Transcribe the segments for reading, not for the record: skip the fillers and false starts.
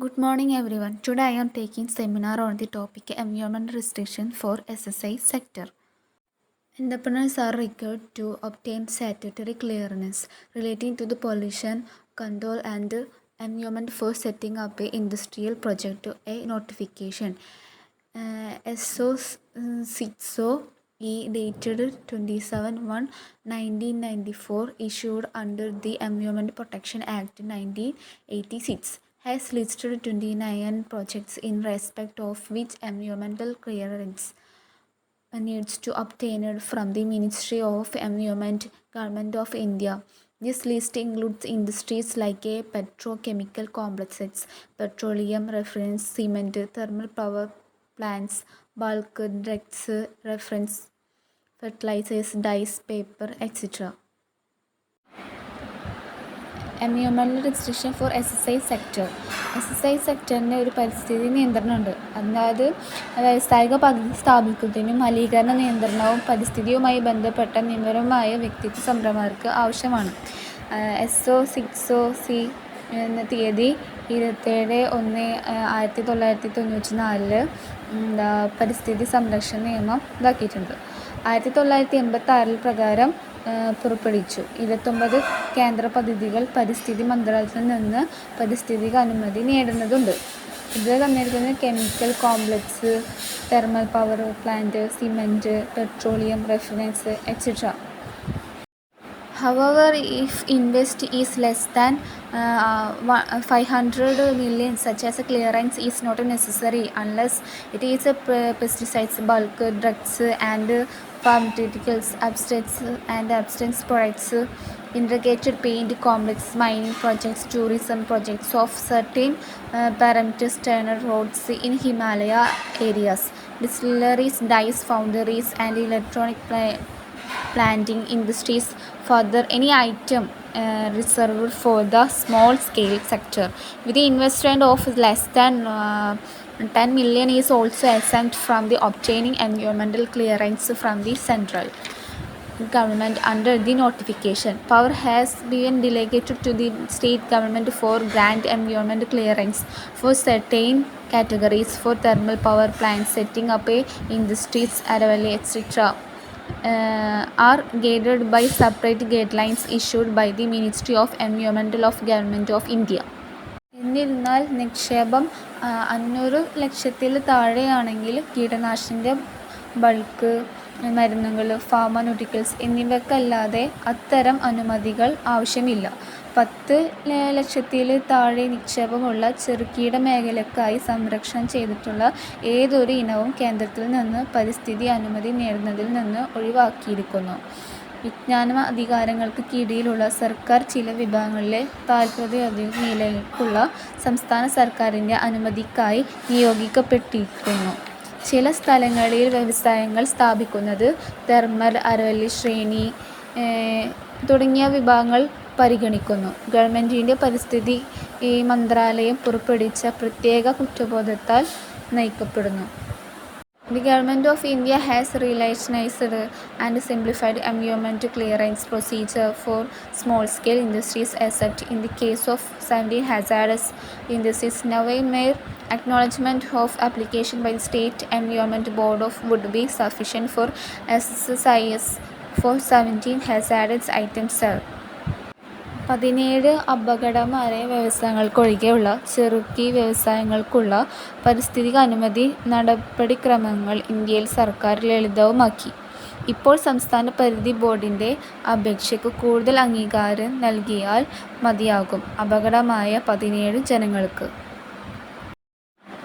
Good morning everyone. Today I am taking seminar on the topic environment restriction for SSI sector. Entrepreneurs are required to obtain statutory clearance relating to the pollution control and environment for setting up a industrial project to a notification. SO CITSO E dated 27/1/1994 issued under the Environment Protection Act 1986 has listed 29 projects in respect of which environmental clearance needs to obtain it from the Ministry of Environment, Government of India. This list includes industries like petrochemical complexes, petroleum reference, cement, thermal power plants, bulk drugs, reference fertilizers, dyes, paper, etc. Environmental restriction for SSI sector. SSI സെക്ടറിന് ഒരു പരിസ്ഥിതി നിയന്ത്രണമുണ്ട്. അതായത് വ്യാവസായിക പദ്ധതി സ്ഥാപിക്കുന്നതിനും മലിനീകരണ നിയന്ത്രണവും പരിസ്ഥിതിയുമായി ബന്ധപ്പെട്ട നിയമപരമായ വ്യക്തിത്വ സംരംഭകർക്ക് ആവശ്യമാണ്. SO CITSO C എന്ന തീയതി 27/1/1994 പരിസ്ഥിതി സംരക്ഷണ നിയമം ഇതാക്കിയിട്ടുണ്ട്. 1986 പ്രകാരം പുറപ്പെടുവിച്ചു. 29 കേന്ദ്ര പദ്ധതികൾ പരിസ്ഥിതി മന്ത്രാലയത്തിൽ നിന്ന് പരിസ്ഥിതിക്ക് അനുമതി നേടുന്നതുണ്ട്. ഇത് തന്നിരിക്കുന്നത് chemical complex, thermal power plant, cement, petroleum refineries etcetera. However, if invest is less than 500 million, such as a clearance is not necessary unless it is a pesticides, bulk drugs and pharmaceuticals, abstracts and abstinence products, integrated paint complex, mining projects, tourism projects of certain parameters, turner roads in Himalaya areas, distilleries, dyes, foundries and electronic planting industries. Further, any item reserved for the small scale sector with the investment of less than 10 million is also exempt from the obtaining environmental clearance from the central government under the notification. Power has been delegated to the state government for grant environmental clearance for certain categories for thermal power plants, setting up a industries, Aravalli, etc. Are guided by separate guidelines issued by the Ministry of Environment of Government of India. എന്നിരുന്നാൽ നിക്ഷേപം 500 ലക്ഷത്തിൽ താഴെയാണെങ്കിൽ കീടനാശിനിൻ്റെ bulk മരുന്നുകൾ, pharmaceuticals എന്നിവയ്ക്കല്ലാതെ അത്തരം അനുമതികൾ ആവശ്യമില്ല. 10 ലക്ഷത്തിൽ താഴെ നിക്ഷേപമുള്ള ചെറുകിട മേഖലയ്ക്കായി സംരക്ഷണം ചെയ്തിട്ടുള്ള ഏതൊരു ഇനവും കേന്ദ്രത്തിൽ നിന്ന് പരിസ്ഥിതി അനുമതി നേടുന്നതിൽ നിന്ന് ഒഴിവാക്കിയിരിക്കുന്നു. വിജ്ഞാന അധികാരങ്ങൾക്ക് കീഴിലുള്ള സർക്കാർ ചില വിഭാഗങ്ങളിലെ താൽപര്യോദ്ദീപനത്തിലേക്കുള്ള സംസ്ഥാന സർക്കാരിൻ്റെ അനുമതിക്കായി നിയോഗിക്കപ്പെട്ടിരിക്കുന്നു. ചില സ്ഥലങ്ങളിൽ വ്യവസായങ്ങൾ സ്ഥാപിക്കുന്നത് തെർമൽ, അരവല്ലി ശ്രേണി തുടങ്ങിയ വിഭാഗങ്ങൾ പരിഗണിക്കുന്നു. ഗവൺമെൻറ്റിൻ്റെ പരിസ്ഥിതി മന്ത്രാലയം പുറപ്പെടുവിച്ച പ്രത്യേക കുറ്റബോധത്താൽ നയിക്കപ്പെടുന്നു. The Government of India has realized and simplified environmental clearance procedure for small-scale industries except in the case of 17 hazardous industries. Now, a mere acknowledgement of application by the State Environment Board would be sufficient for SSIS for 17 hazardous items. 17 അപകടകരമായ വ്യവസായങ്ങൾക്കൊഴികെയുള്ള ചെറുകിട വ്യവസായങ്ങൾക്കുള്ള പരിസ്ഥിതിക അനുമതി നടപടിക്രമങ്ങൾ ഇന്ത്യയിൽ സർക്കാർ ലളിതവുമാക്കി. ഇപ്പോൾ സംസ്ഥാന പരിസ്ഥിതി ബോർഡിൻ്റെ അപേക്ഷയ്ക്ക് കൂടുതൽ അംഗീകാരം നൽകിയാൽ മതിയാകും അപകടകരമായ 17 ജനങ്ങൾക്ക്.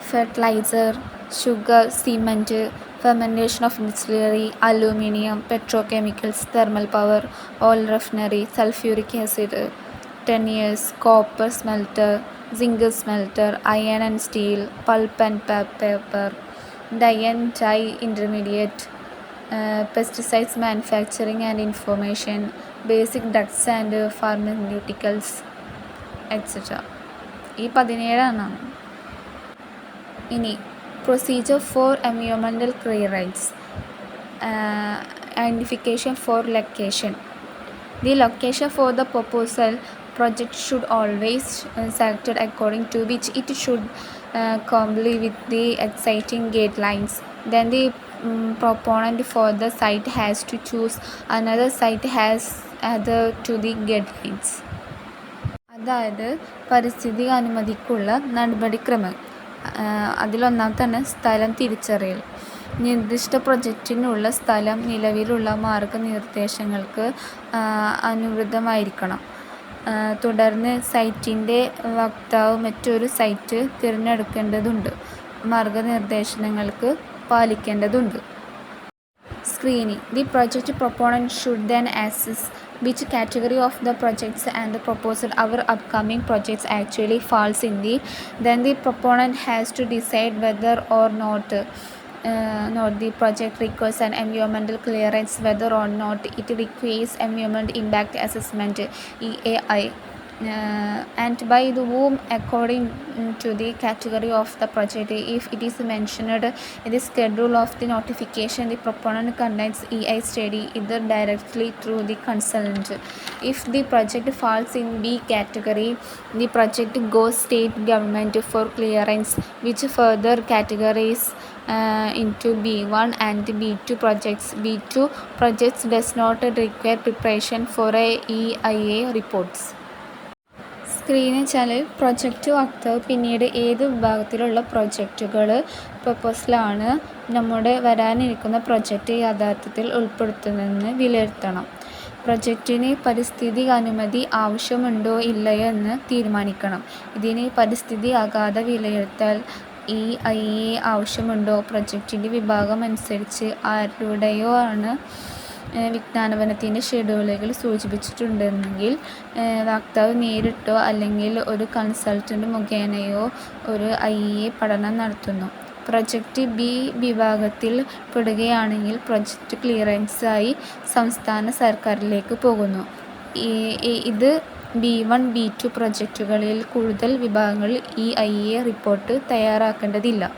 Fertiliser, sugar, cement, fermentation of distillery, aluminum, petrochemicals, thermal power, oil refinery, sulfuric acid, tenures, copper smelter, zinc smelter, iron and steel, pulp and paper, dye and dye intermediate, pesticides manufacturing and information, basic drugs and pharmaceuticals, etc. ഈ 17 ഇനി procedure for environmental clearance. Identification for location. The location for the proposal project should always selected according to which it should comply with the exciting guidelines. Then the proponent for the site has to choose another site has other to the guidelines. അതായത് പരിസ്ഥിതി അനുമതിക്കുള്ള നടപടിക്രമം. അതിലൊന്നാമത്താണ് സ്ഥലം തിരിച്ചറിയൽ. നിർദ്ദിഷ്ട പ്രൊജക്റ്റിനുള്ള സ്ഥലം നിലവിലുള്ള മാർഗനിർദ്ദേശങ്ങൾക്ക് അനുവൃതമായിരിക്കണം. തുടർന്ന് സൈറ്റിൻ്റെ വക്താവ് മറ്റൊരു സൈറ്റ് തിരഞ്ഞെടുക്കേണ്ടതുണ്ട്. മാർഗനിർദ്ദേശങ്ങൾക്ക് പാലിക്കേണ്ടതുണ്ട്. Screening. The project proponent should then assess which category of the projects and the proposed our upcoming projects actually falls in the. Then the proponent has to decide whether or not the project requires an environmental clearance, whether or not it requires environment impact assessment (EAI), and by the whom according to the category of the project. If it is mentioned in the schedule of the notification, the proponent conducts EI study either directly through the consultant. If the project falls in B category, the project goes state government for clearance, which further categories into B1 and B2 projects. B2 projects does not require preparation for a EIA reports. സ്ക്രീനിൽ വെച്ചാൽ project വക്താവ് പിന്നീട് ഏത് വിഭാഗത്തിലുള്ള പ്രൊജക്റ്റുകൾ പ്രപ്പോസലാണ് നമ്മുടെ വരാനിരിക്കുന്ന project യഥാർത്ഥത്തിൽ ഉൾപ്പെടുത്തുന്നതെന്ന് വിലയിരുത്തണം. പ്രൊജക്റ്റിന് പരിസ്ഥിതി അനുമതി ആവശ്യമുണ്ടോ ഇല്ലയോ എന്ന് തീരുമാനിക്കണം. ഇതിന് പരിസ്ഥിതി ആഘാത വിലയിരുത്തൽ EIA ആവശ്യമുണ്ടോ, പ്രൊജക്റ്റിൻ്റെ വിഭാഗം അനുസരിച്ച് ആരുടെയോ ആണ് വിജ്ഞാപനത്തിൻ്റെ ഷെഡ്യൂളുകൾ സൂചിപ്പിച്ചിട്ടുണ്ടെങ്കിൽ വക്താവ് നേരിട്ടോ അല്ലെങ്കിൽ ഒരു കൺസൾട്ടൻ്റ് മുഖേനയോ ഒരു IEA പഠനം നടത്തുന്നു. പ്രൊജക്റ്റ് B വിഭാഗത്തിൽ പെടുകയാണെങ്കിൽ പ്രൊജക്റ്റ് ക്ലിയറൻസായി സംസ്ഥാന സർക്കാരിലേക്ക് പോകുന്നു. ഇത് B1, B2 പ്രൊജക്റ്റുകളിൽ കൂടുതൽ വിഭാഗങ്ങളിൽ EIA റിപ്പോർട്ട് തയ്യാറാക്കേണ്ടതില്ല.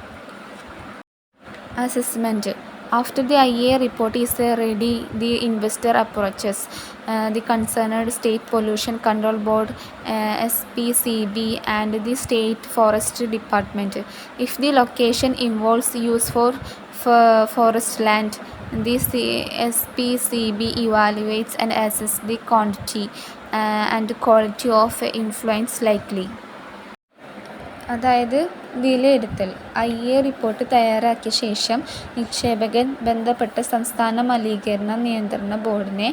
Assessment. After the IEA report is ready, the investor approaches the concerned State Pollution Control Board, SPCB, and the State Forest Department. If the location involves use for forest land, the SPCB evaluates and assesses the quantity and quality of influence likely. അതായത് വിലയിരുത്തൽ. IEA report തയ്യാറാക്കിയ ശേഷം നിക്ഷേപകൻ ബന്ധപ്പെട്ട സംസ്ഥാന മലിനീകരണ നിയന്ത്രണ ബോർഡിനെ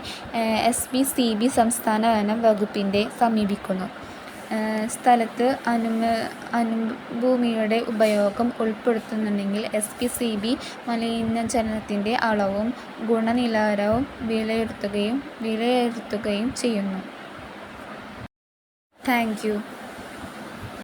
SPCB സംസ്ഥാന വനം വകുപ്പിൻ്റെ സമീപിക്കുന്നു. സ്ഥലത്ത് ഭൂമിയുടെ ഉപയോഗം ഉൾപ്പെടുത്തുന്നുണ്ടെങ്കിൽ SPCB മലിനജലത്തിൻ്റെ അളവും ഗുണനിലവാരവും വിലയിരുത്തുകയും ചെയ്യുന്നു. Thank you.